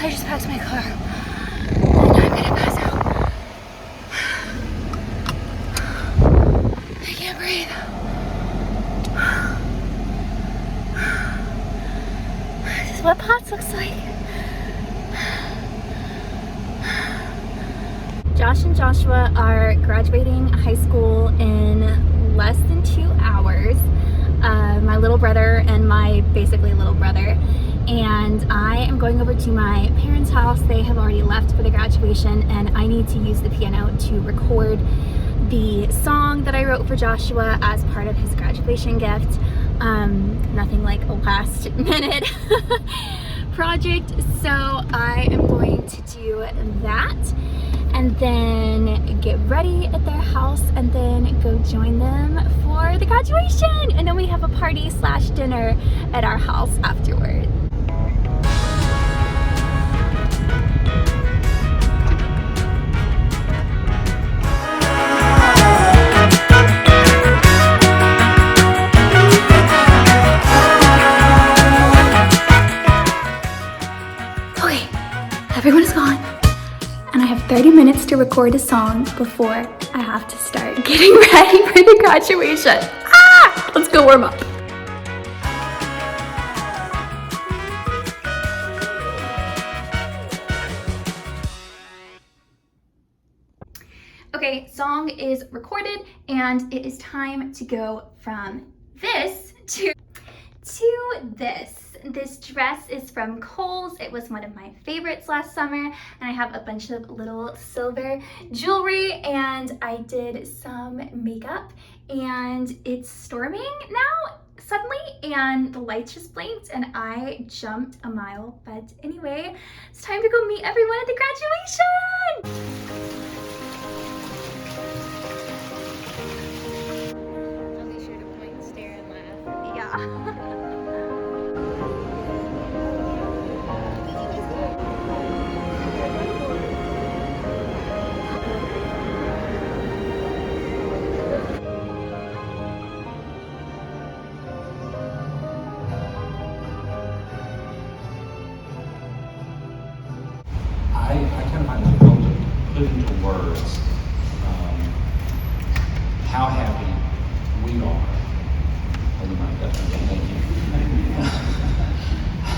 I just packed my car. And I'm gonna pass out. I can't breathe. This is what POTS looks like. Josh and Joshua are graduating high school in less than 2 hours. My little brother and my basically little brother. And I am going over to my parents' house. They have already left for the graduation, and I need to use the piano to record the song that I wrote for Joshua as part of his graduation gift. Nothing like a last minute project. So I am going to do that and then get ready at their house and then go join them for the graduation. And then we have a party slash dinner at our house afterward. Okay, everyone is gone. And I have 30 minutes to record a song before I have to start getting ready for the graduation. Ah! Let's go warm up. Okay, song is recorded and it is time to go from this to this. This dress is from Kohl's. It was one of my favorites last summer, and I have a bunch of little silver jewelry, and I did some makeup, and it's storming now suddenly, and the lights just blinked, and I jumped a mile. But anyway, it's time to go meet everyone at the graduation! I'll be sure to point, stare, and laugh. Yeah. I kind of find it difficult to put into words how happy we are. Hold the mic up, thank you.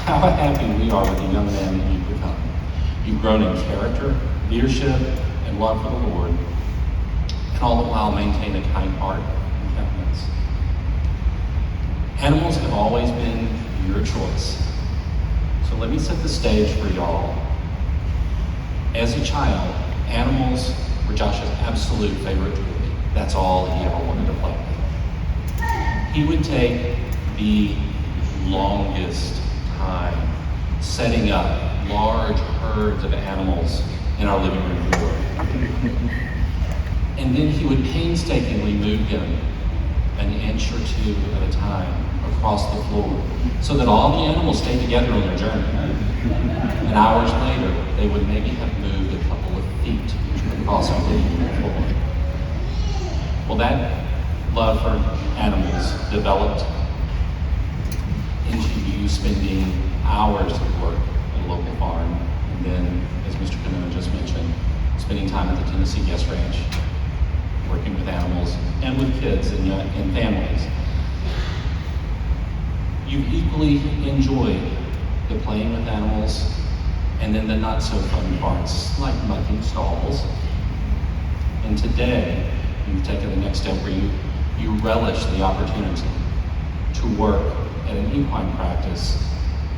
How happy we are with the young man that you've become. You've grown in character, leadership, and love for the Lord, and all the while maintain a kind heart and countenance. Animals have always been your choice. So let me set the stage for y'all. As a child, animals were Josh's absolute favorite toy. That's all he ever wanted to play with. He would take the longest time setting up large herds of animals in our living room floor. And then he would painstakingly move them an inch or two at a time across the floor so that all the animals stayed together on their journey. And hours later, they would maybe have moved a couple of feet across our living room floor. Well, that love for animals developed into you spending hours of work at a local farm, and then, as Mr. Cano just mentioned, spending time at the Tennessee Guest Ranch, working with animals and with kids and families. You equally enjoyed the playing with animals and then the not so fun parts like mucking stalls. And today, you've taken the next step where you relish the opportunity to work at an equine practice,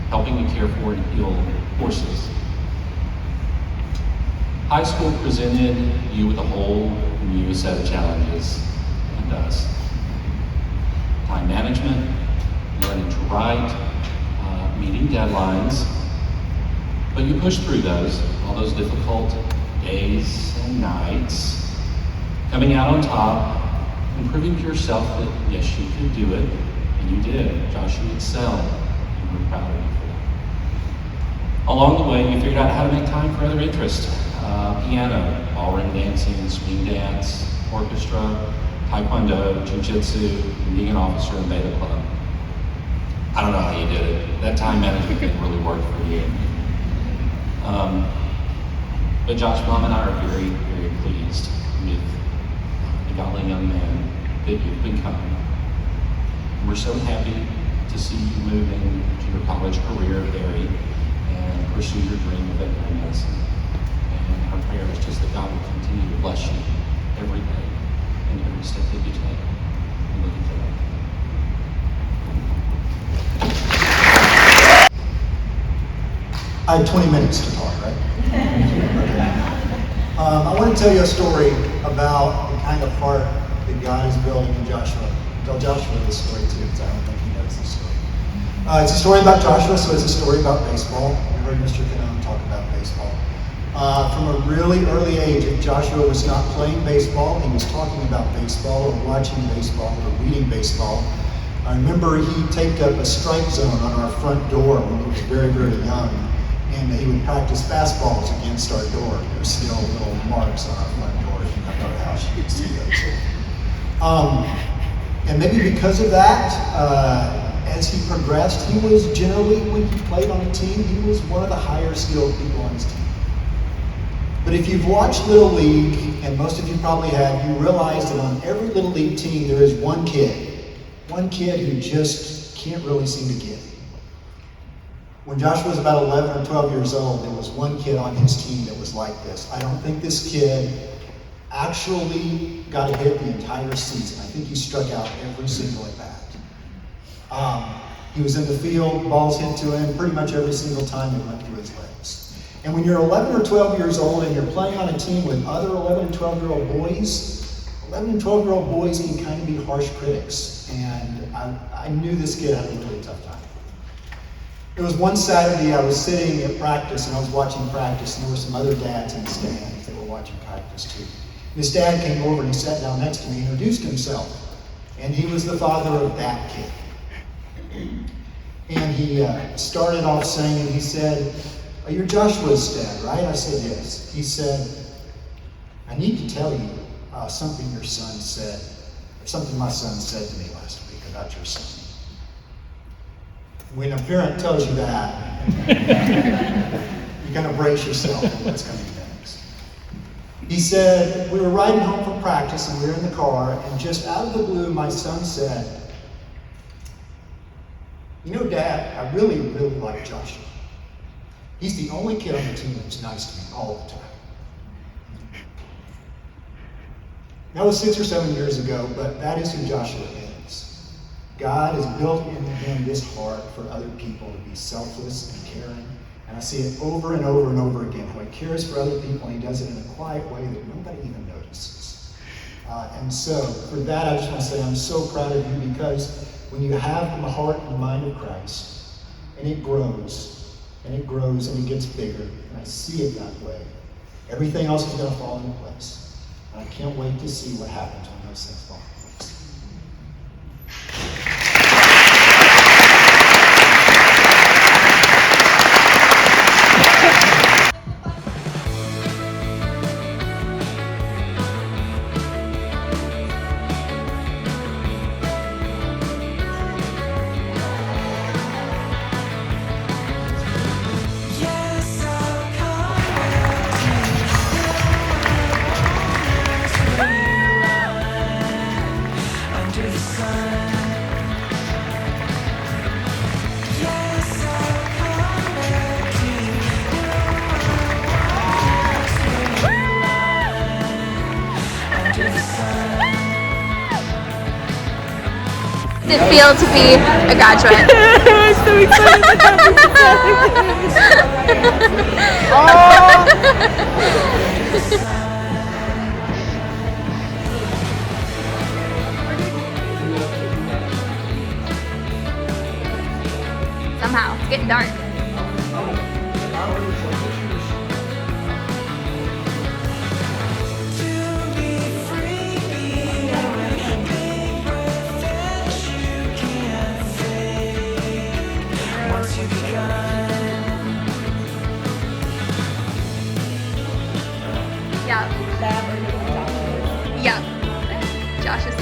helping to care for and heal horses. High school presented you with a whole new set of challenges, and does. Time management, learning to write, meeting deadlines, but you pushed through all those difficult days and nights, coming out on top and proving to yourself that yes, you could do it, and you did. Josh, you excelled, and we're proud of you for that. Along the way, you figured out how to make time for other interests. Piano, ballroom dancing, swing dance, orchestra, taekwondo, jiu-jitsu, and being an officer in Beta Club. I don't know how you did it. That time management thing really worked for you. But Josh, Mom and I are very, very pleased with the godly young man that you've become. We're so happy to see you move into your college career, Barry, and pursue your dream of veterinary medicine. And our prayer is just that God will continue to bless you every day and every step that you take. I'm looking forward. I had 20 minutes to talk, right? I want to tell you a story about the kind of heart that God is building in Joshua. Tell Joshua this story too, because I don't think he knows this story. It's a story about Joshua, so it's a story about baseball. You heard Mr. Canone talk about baseball. From a really early age, if Joshua was not playing baseball, he was talking about baseball or watching baseball or reading baseball. I remember he taped up a strike zone on our front door when he was very, very young. And he would practice fastballs against our door. There's still little marks on our front door. If you come to our house, you can see those. And maybe because of that, as he progressed, he was generally, when he played on a team, he was one of the higher skilled people on his team. But if you've watched Little League, and most of you probably have, you realize that on every Little League team there is one kid who just can't really seem to get it. When Joshua was about 11 or 12 years old, there was one kid on his team that was like this. I don't think this kid actually got a hit the entire season. I think he struck out every single at bat. He was in the field, balls hit to him pretty much every single time they went through his legs. And when you're 11 or 12 years old and you're playing on a team with other 11 and 12-year-old boys, 11 and 12-year-old boys can kind of be harsh critics. And I knew this kid had a really tough time. It was one Saturday, I was sitting at practice and I was watching practice, and there were some other dads in the stands that were watching practice too. And his dad came over and he sat down next to me and introduced himself. And he was the father of that kid. And he started off saying, he said, "Oh, you're Joshua's dad, right?" I said, "Yes." He said, "I need to tell you something your son said, or something my son said to me last week about your son." When a parent tells you that, you kind of brace yourself for what's coming next. He said, "We were riding home from practice and we were in the car, and just out of the blue, my son said, 'You know, Dad, I really, really like Joshua. He's the only kid on the team that's nice to me all the time.'" That was 6 or 7 years ago, but that is who Joshua is. God has built in him this heart for other people to be selfless and caring. And I see it over and over and over again, how he cares for other people, and he does it in a quiet way that nobody even notices. And so, for that, I just want to say I'm so proud of you, because when you have the heart and the mind of Christ, and it grows, and it grows, and it gets bigger, and I see it that way, everything else is going to fall into place. And I can't wait to see what happens when those things fall into place. Does it feel to be a graduate? I'm so excited to have Somehow, it's getting dark. Yeah. Josh is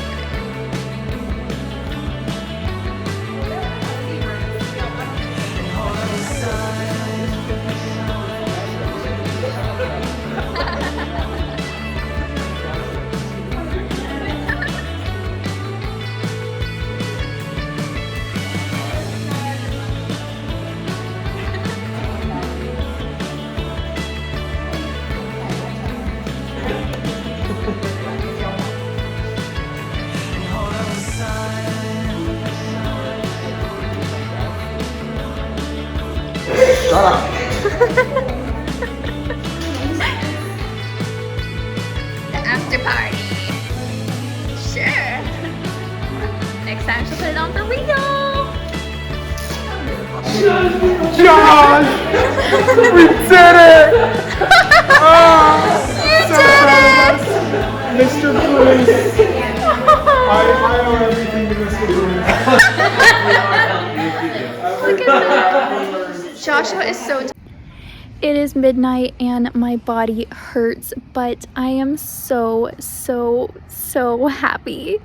The after party. Sure. Next time she'll put it on for real. Josh! We did it! Oh, so proud of us. Mr. Bruce. I owe everything to Mr. Bruce. Look at that. Joshua is so It is midnight and my body hurts, but I am so happy.